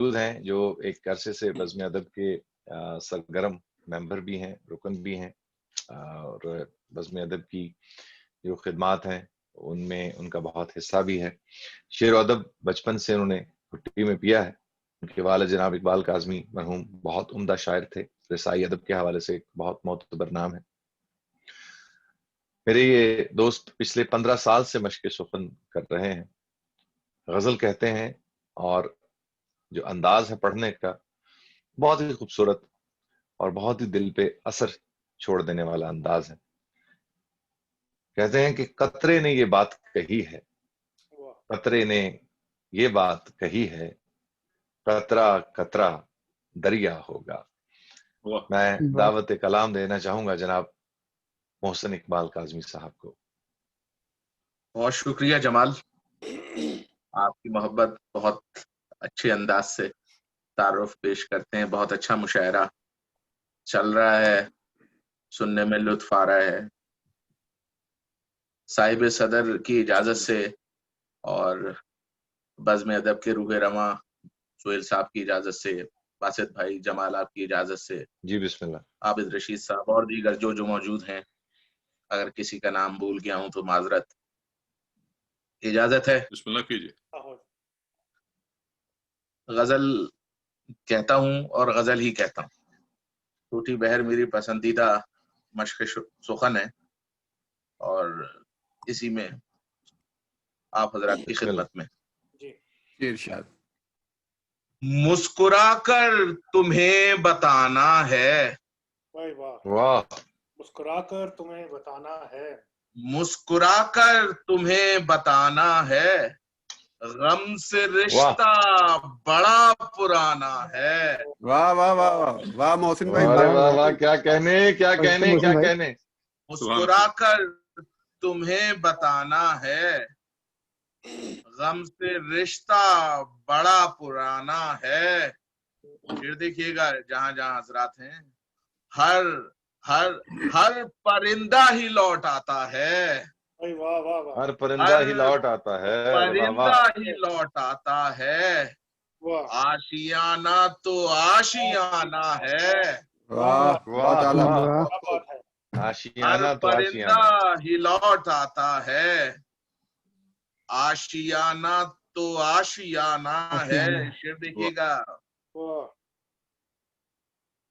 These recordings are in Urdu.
موجود ہیں جو ایک عرصے سے بزم ادب کے سرگرم ممبر بھی ہیں، رکن بھی ہیں، اور بزم ادب کی جو خدمات ہیں ان میں ان کا بہت حصہ بھی ہے۔ شعر و ادب بچپن سے انہوں نے گھٹی میں پیا ہے۔ ان کے والد جناب اقبال کاظمی مرحوم بہت عمدہ شاعر تھے، رسائی ادب کے حوالے سے ایک بہت معتبر نام ہے۔ میرے یہ دوست پچھلے 15 سال سے مشق سخن کر رہے ہیں، غزل کہتے ہیں، اور جو انداز ہے پڑھنے کا بہت ہی خوبصورت اور بہت ہی دل پہ اثر چھوڑ دینے والا انداز ہے۔ کہتے ہیں کہ قطرے نے یہ بات کہی ہے، قطرے نے یہ بات کہی ہے، قطرہ قطرہ دریا ہوگا۔ میں دعوت کلام دینا چاہوں گا جناب محسن اقبال کاظمی صاحب کو۔ بہت شکریہ جمال، آپ کی محبت بہت اچھے انداز سے تعارف پیش کرتے ہیں، بہت اچھا مشاعرہ چل رہا ہے، سننے میں لطف آ رہا ہے۔ صاحب صدر کی اجازت سے اور بزم ادب کے روح رواں سہیل صاحب کی اجازت سے، باسط بھائی، جمال آپ کی اجازت سے، جی بسم اللہ۔ عابد رشید صاحب اور دیگر جو موجود ہیں، اگر کسی کا نام بھول گیا ہوں تو معذرت۔ اجازت ہے؟ بسم اللہ کیجیے۔ غزل کہتا ہوں اور غزل ہی کہتا ہوں۔ ٹوٹی بہر میری پسندیدہ مشق سخن ہے، اور اسی میں آپ حضرات کی خدمت میں ارشاد۔ مسکرا کر تمہیں بتانا ہے، واہ، مسکرا کر تمہیں بتانا ہے، مسکرا کر تمہیں بتانا ہے، غم سے رشتہ بڑا پرانا ہے۔ واہ واہ واہ واہ واہ محسن بھائی، ارے واہ واہ، کیا کہنے کیا کہنے کیا کہنے۔ مسکرا کر تمہیں بتانا ہے، غم سے رشتہ بڑا پرانا ہے۔ پھر دیکھیے گا جہاں جہاں حضرات ہیں، ہر ہر ہر پرندہ ہی لوٹ آتا ہے، واہ واہ واہ، ہر پرندہ ہی لوٹ آتا ہے، واہ واہ۔ پرندہ ہی لوٹ آتا ہے، آشیانہ تو آشیانہ ہے، واہ بہت اعلیٰ۔ کیا بات ہے۔ ہر آشیانہ تو پرندہ آشیانہ۔ ہی لوٹ آتا ہے، آشیانہ تو آشیانہ ہے۔ شعر دیکھیے گا۔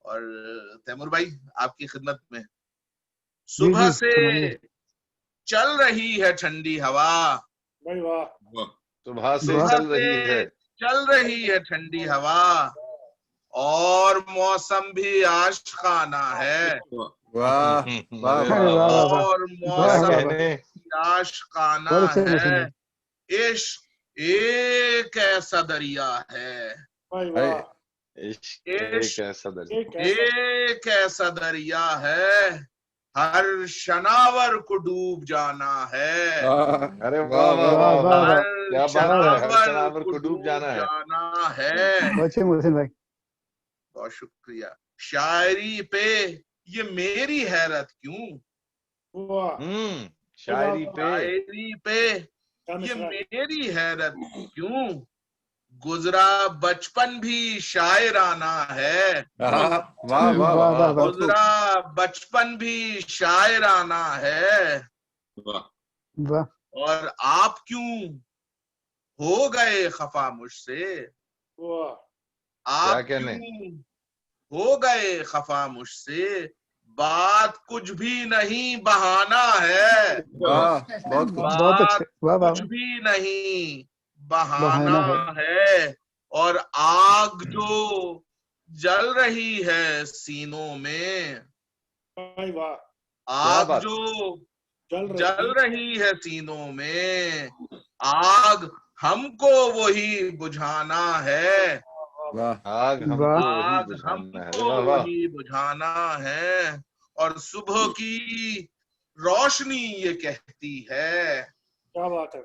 اور تیمور بھائی آپ کی خدمت میں، صبح سے چل رہی ہے ٹھنڈی ہوا، صبح سے صبح چل سے رہی ہے، چل رہی ہے ٹھنڈی ہوا، اور موسم بھی عاشقانہ ہے، واہ واہ واہ، اور موسم بھی عاشقانہ ہے۔ عشق ایک ایسا دریا ہے، عشق ایک ایسا دریا، ایک ایسا دریا ہے، ہر شناور کو ڈوب جانا ہے، ارے واہ واہ واہ واہ، ہر کیا بات ہے، ہر شناور کو ڈوب جانا ہے۔ ہے۔ بہت شکریہ۔ شاعری پہ یہ میری حیرت کیوں، شاعری پہ شاعری پہ یہ میری حیرت کیوں، گزرا بچپن بھی شاعرانہ ہے، واہ واہ واہ، گزرا بچپن بھی شاعرانہ ہے، اور آپ کیوں ہو گئے خفا مجھ سے، آپ کیوں ہو گئے خفا مجھ سے، بات کچھ بھی نہیں بہانہ ہے، بات کچھ بھی نہیں بہانہ ہے، اور آگ جو جل رہی ہے سینوں میں، آگ جو جل رہی ہے سینوں میں، آگ ہم کو وہی بجھانا ہے، آگ ہم کو وہی آگ ہم بجھانا ہے۔ کو واہ واہ، وہی بجھانا ہے، اور صبح کی روشنی یہ کہتی ہے، کیا بات ہے۔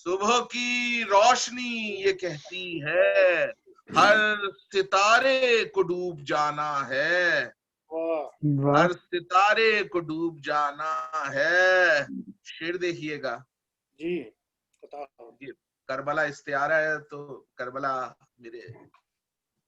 صبح کی روشنی یہ کہتی ہے، ہر ستارے کو ڈوب جانا ہے، ہر ستارے کو ڈوب جانا ہے۔ شعر دیکھیے گا۔ جی کربلا استعارہ ہے، تو کربلا میرے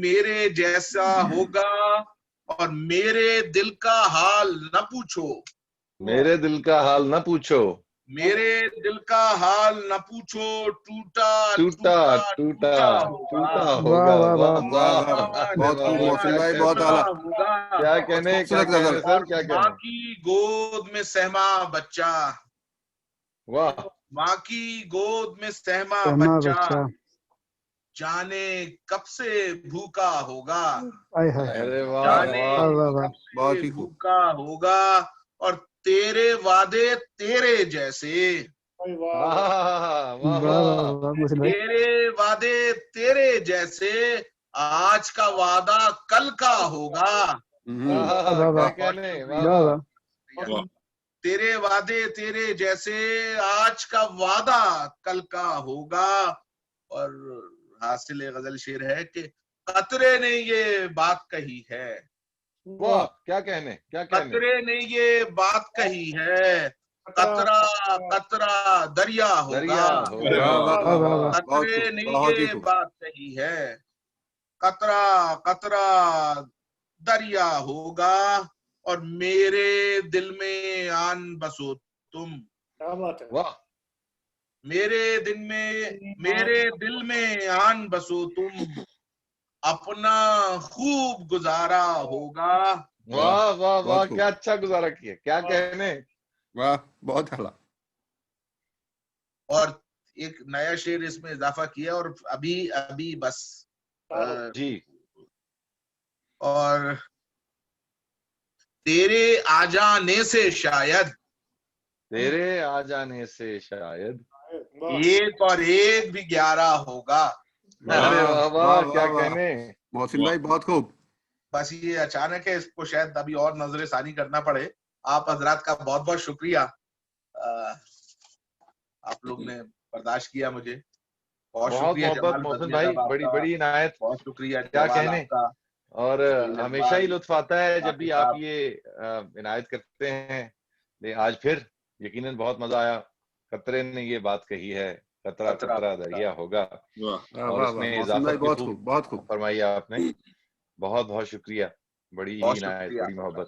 میرے جیسا ہوگا اور میرے دل کا حال نہ پوچھو میرے دل کا حال نہ پوچھو میرے دل کا حال نہ پوچھو ٹوٹا ٹوٹا ٹوٹا ٹوٹا ہوگا واہ، واہ، واہ واہ، واہ واہ، بہت خوب محسن بھائی، بہت کیا اعلیٰ، کہنے کیا خوبصورت کہنے غزل۔ سر کیا ماں کہنے کی گود میں سہما بچہ واہ ماں کی گود میں سہما سہما بچہ بچہ جانے کب سے بھوکا ہوگا آئے ہائے ارے واہ جانے واہ واہ واہ کب بہت سے ہی خوب۔ بھوکا ہوگا اور تیرے وعدے تیرے جیسے واہ واہ واہ واہ واہ واہ واہ واہ محسن بھائی تیرے وعدے تیرے جیسے آج کا وعدہ کل کا ہوگا واہ، کیا واہ۔ کہنے واہ واہ واہ واہ تیرے وعدے تیرے جیسے آج کا وعدہ کل کا ہوگا اور حاصل غزل شعر ہے کہ قطرے نے یہ بات کہی ہے واہ کیا کہنے کیا کہنے قطرے نے یہ بات کہی ہے قطرہ قطرہ دریا دریا ہوگا ہوگا واہ، واہ، واہ، واہ، بہت قطرے خوب، نے بہت ہی یہ خوب۔ بات کہی ہے قطرہ قطرہ دریا ہوگا اور میرے دل میں آن بسو تم کیا بات ہے واہ میرے دل میں آن بسو تم اپنا خوب گزارا ہوگا واہ واہ واہ بہت خوب۔ کیا اچھا گزارا کیا کیا کہنے واہ، بہت اعلیٰ۔ اور ایک نیا شعر اس میں اضافہ کیا اور ابھی بس جی اور تیرے آ جانے سے شاید تیرے آ جانے سے شاید واہ ایک اور ایک بھی 11 ہوگا ارے واہ واہ کیا واہ، کہنے محسن بھائی بہت خوب۔ بس یہ اچانک ہے اس کو شاید ابھی اور نظر ثانی کرنا پڑے آپ حضرات کا بہت بہت شکریہ آپ لوگ نے برداشت کیا مجھے بہت بہت شکریہ محبت جمال محسن بدری بھائی صاحب آپ بڑی کا بڑی عنایت بہت شکریہ کیا جمال کہنے آپ کا اور ہمیشہ ہی لطف آتا ہے جب بھی آپ صاحب۔ یہ عنایت کرتے ہیں آج پھر یقیناً بہت مزہ آیا قطرے نے یہ بات کہی ہے قطرہ قطرہ دریا ہوگا واہ اور واہ اس واہ، میں محسن بھائی اضافت بھی بہت خوب خوب، بہت خوب۔ فرمائی آپ نے بہت بہت شکریہ بڑی ہی بہت عنایت شکریہ بڑی محبت